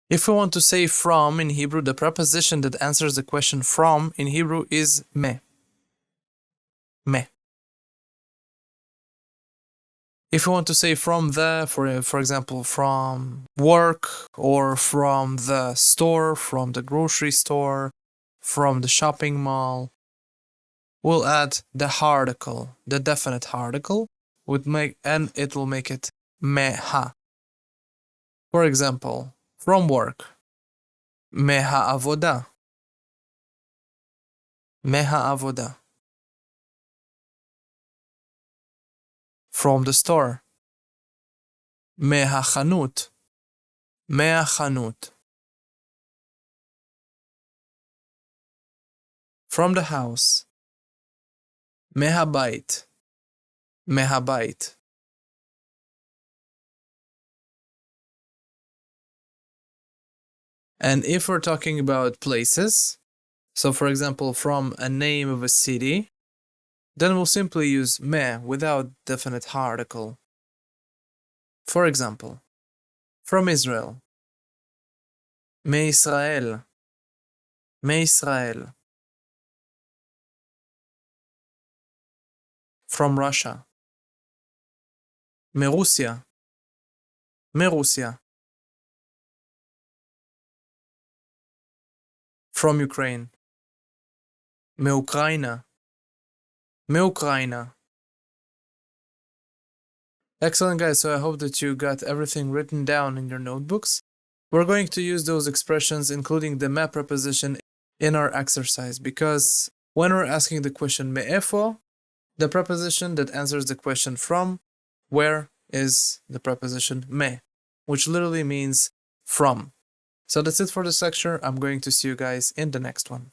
If we want to say from in Hebrew, the preposition that answers the question from in Hebrew is me. Me. If we want to say from the, for example, from work or from the store, from the grocery store, from the shopping mall, we'll add the article, the definite article, and it will make it meha. For example, from work, meha avoda. Meha avoda. From the store, מהחנות. מהחנות. From the house, מהבית. מהבית. And if we're talking about places, so for example, from a name of a city, then we'll simply use me without definite article. For example, from Israel, מישראל. מישראל. From Russia, מרוסיה. מרוסיה. From Ukraine, מאוקראינה. מאוקראינה. Excellent, guys. So I hope that you got everything written down in your notebooks. We're going to use those expressions, including the me preposition, in our exercise, because when we're asking the question me'efo, the preposition that answers the question from where is the preposition me, which literally means from. So that's it for this lecture. I'm going to see you guys in the next one.